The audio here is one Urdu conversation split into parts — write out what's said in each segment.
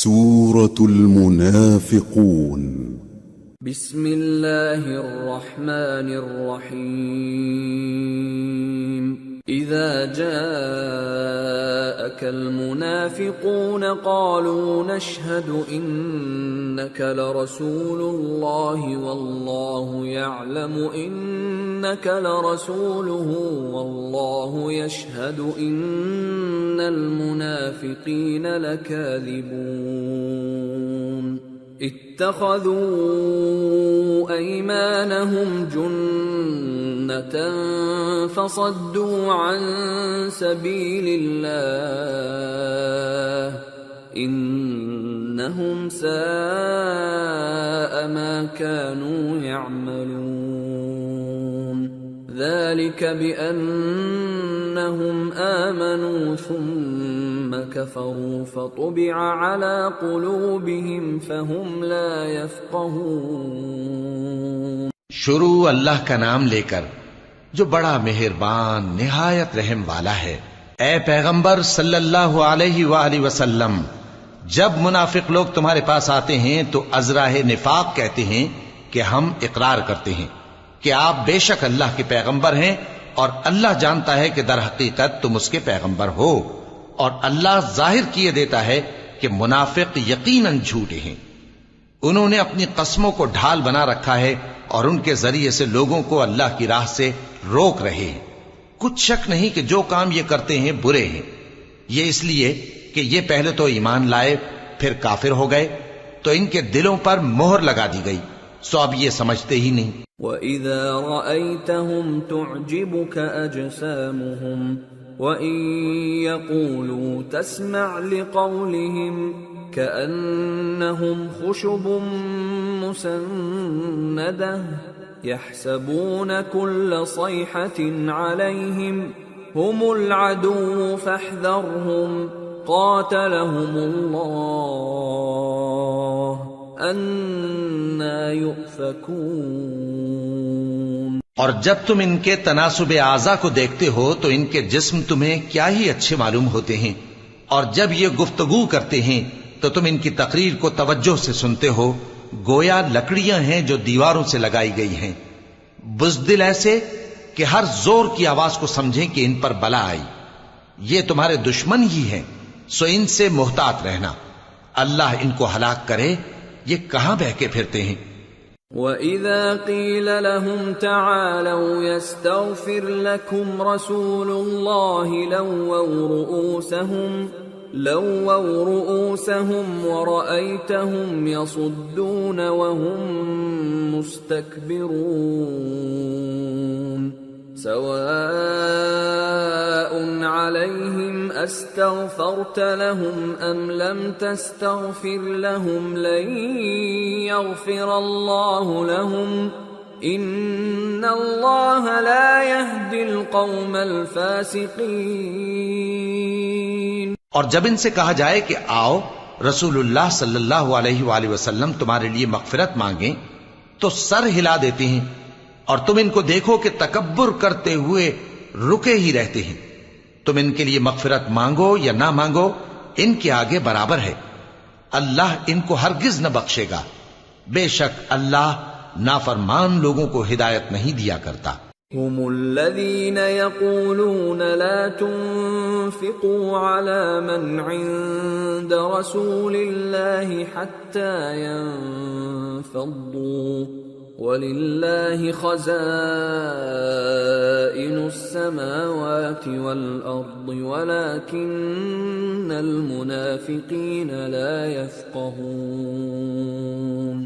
سورة المنافقون. بسم الله الرحمن الرحيم. إذا جاءك المنافقون قالوا نشهد إنك لرسول الله والله يعلم إنك لرسوله والله يشهد إن المنافقين لكاذبون. اتخذوا أيمانهم جنة فصدوا عن سبيل الله إنهم ساء ما كانوا يعملون. ذلك بأنهم آمنوا ثم كفروا فطبع على قلوبهم فهم لا يفقهون. شروع اللہ کا نام لے کر جو بڑا مہربان نہایت رحم والا ہے. اے پیغمبر صلی اللہ علیہ وآلہ وسلم، جب منافق لوگ تمہارے پاس آتے ہیں تو ازراہ نفاق کہتے ہیں کہ ہم اقرار کرتے ہیں کہ آپ بے شک اللہ کے پیغمبر ہیں، اور اللہ جانتا ہے کہ در حقیقت تم اس کے پیغمبر ہو، اور اللہ ظاہر کیے دیتا ہے کہ منافق یقیناً جھوٹے ہیں. انہوں نے اپنی قسموں کو ڈھال بنا رکھا ہے اور ان کے ذریعے سے لوگوں کو اللہ کی راہ سے روک رہے ہیں. کچھ شک نہیں کہ جو کام یہ کرتے ہیں برے ہیں. یہ اس لیے کہ یہ پہلے تو ایمان لائے پھر کافر ہو گئے تو ان کے دلوں پر مہر لگا دی گئی، سو اب یہ سمجھتے ہی نہیں. وَإِذَا رَأَيْتَهُمْ تُعْجِبُكَ أَجْسَامُهُمْ وَإِن يَقُولُوا تَسْمَعْ لِقَوْلِهِمْ كَأَنَّهُمْ خُشُبٌ مُّسَنَّدَةٌ يَحْسَبُونَ كُلَّ صَيْحَةٍ عَلَيْهِمْ هُمُ الْعَدُوُّ فَاحْذَرْهُمْ قَاتَلَهُمُ اللَّهُ أَنَّى يُؤْفَكُونَ. اور جب تم ان کے تناسب اعضاء کو دیکھتے ہو تو ان کے جسم تمہیں کیا ہی اچھے معلوم ہوتے ہیں، اور جب یہ گفتگو کرتے ہیں تو تم ان کی تقریر کو توجہ سے سنتے ہو گویا لکڑیاں ہیں جو دیواروں سے لگائی گئی ہیں. بزدل ایسے کہ ہر زور کی آواز کو سمجھیں کہ ان پر بلا آئی. یہ تمہارے دشمن ہی ہیں، سو ان سے محتاط رہنا. اللہ ان کو ہلاک کرے، یہ کہاں بہ کے پھرتے ہیں. وَإِذَا قِيلَ لَهُمْ تَعَالَوْا يَسْتَغْفِرْ لَكُمْ رَسُولُ اللَّهِ لَوَّوْا رُؤُوسَهُمْ وَرَأَيْتَهُمْ يَصُدُّونَ وَهُمْ مُسْتَكْبِرُونَ. سواء عليهم استغفرت لهم أم لم تستغفر لهم لن يغفر الله لهم إن الله لا يهدي القوم الفاسقين. اور جب ان سے کہا جائے کہ آؤ رسول اللہ صلی اللہ علیہ وآلہ وسلم تمہارے لیے مغفرت مانگیں تو سر ہلا دیتے ہیں، اور تم ان کو دیکھو کہ تکبر کرتے ہوئے رکے ہی رہتے ہیں. تم ان کے لیے مغفرت مانگو یا نہ مانگو ان کے آگے برابر ہے. اللہ ان کو ہرگز نہ بخشے گا. بے شک اللہ نافرمان لوگوں کو ہدایت نہیں دیا کرتا. هم الذين يقولون لا تنفقوا على من عند رسول الله حتى ينفضوا وَلِلَّهِ خَزَائِنُ السَّمَاوَاتِ وَالْأَرْضِ وَلَكِنَّ الْمُنَافِقِينَ لَا يَفْقَهُونَ.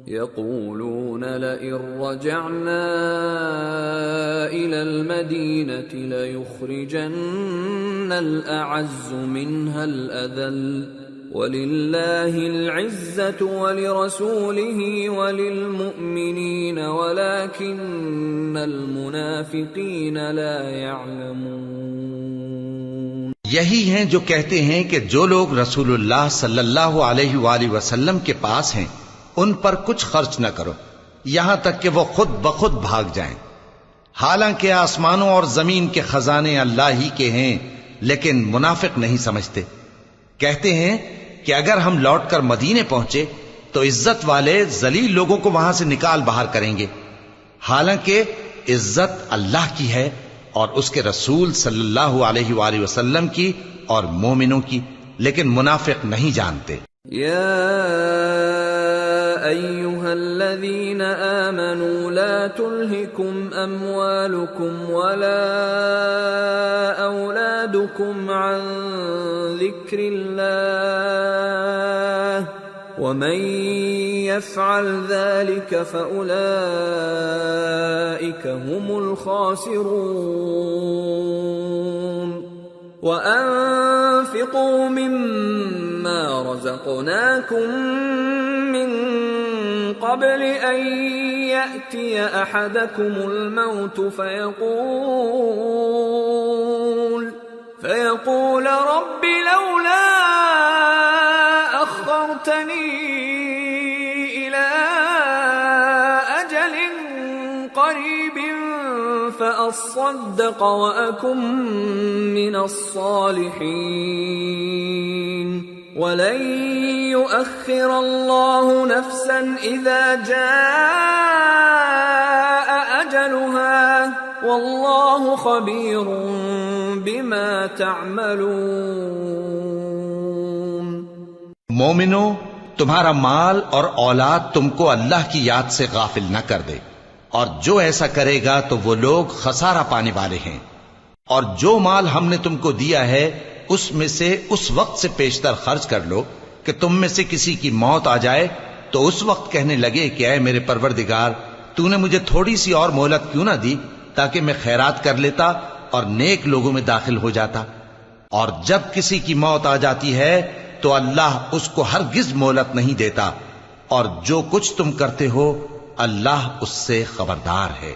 يَقُولُونَ لَئِن رَّجَعْنَا إِلَى الْمَدِينَةِ لَيُخْرِجَنَّ الْأَعَزُّ مِنْهَا الْأَذَلَّ وَلِلَّهِ الْعِزَّةُ وَلِرَسُولِهِ وَلِلْمُؤْمِنِينَ وَلَكِنَّ الْمُنَافِقِينَ لَا يَعْلَمُونَ. یہی ہیں جو کہتے ہیں کہ جو لوگ رسول اللہ صلی اللہ علیہ وآلہ وسلم کے پاس ہیں ان پر کچھ خرچ نہ کرو یہاں تک کہ وہ خود بخود بھاگ جائیں. حالانکہ آسمانوں اور زمین کے خزانے اللہ ہی کے ہیں، لیکن منافق نہیں سمجھتے. کہتے ہیں کہ اگر ہم لوٹ کر مدینے پہنچے تو عزت والے ذلیل لوگوں کو وہاں سے نکال باہر کریں گے، حالانکہ عزت اللہ کی ہے اور اس کے رسول صلی اللہ علیہ وآلہ وسلم کی اور مومنوں کی، لیکن منافق نہیں جانتے۔ یا ایھا الذین آمنوا لا تلہکم اموالکم ولا اولادکم عن ذکر اللہ ومن يفعل ذلك فأولئك هم الخاسرون وأنفقوا مما رزقناكم من قبل أن يأتي أحدكم الموت فيقول رب لولا أخرتني إلى أجل قريب فأصدق وأكن من الصالحين ولن يؤخر الله نفسا إذا جاء أجلها والله خبير بما تعملون۔ مومنو، تمہارا مال اور اولاد تم کو اللہ کی یاد سے غافل نہ کر دے، اور جو ایسا کرے گا تو وہ لوگ خسارہ پانے والے ہیں۔ اور جو مال ہم نے تم کو دیا ہے اس میں سے اس وقت سے پیشتر خرچ کر لو کہ تم میں سے کسی کی موت آ جائے تو اس وقت کہنے لگے کہ اے میرے پروردگار، تو نے مجھے تھوڑی سی اور مہلت کیوں نہ دی تاکہ میں خیرات کر لیتا اور نیک لوگوں میں داخل ہو جاتا۔ اور جب کسی کی موت آ جاتی ہے تو اللہ اس کو ہرگز مہلت نہیں دیتا، اور جو کچھ تم کرتے ہو اللہ اس سے خبردار ہے۔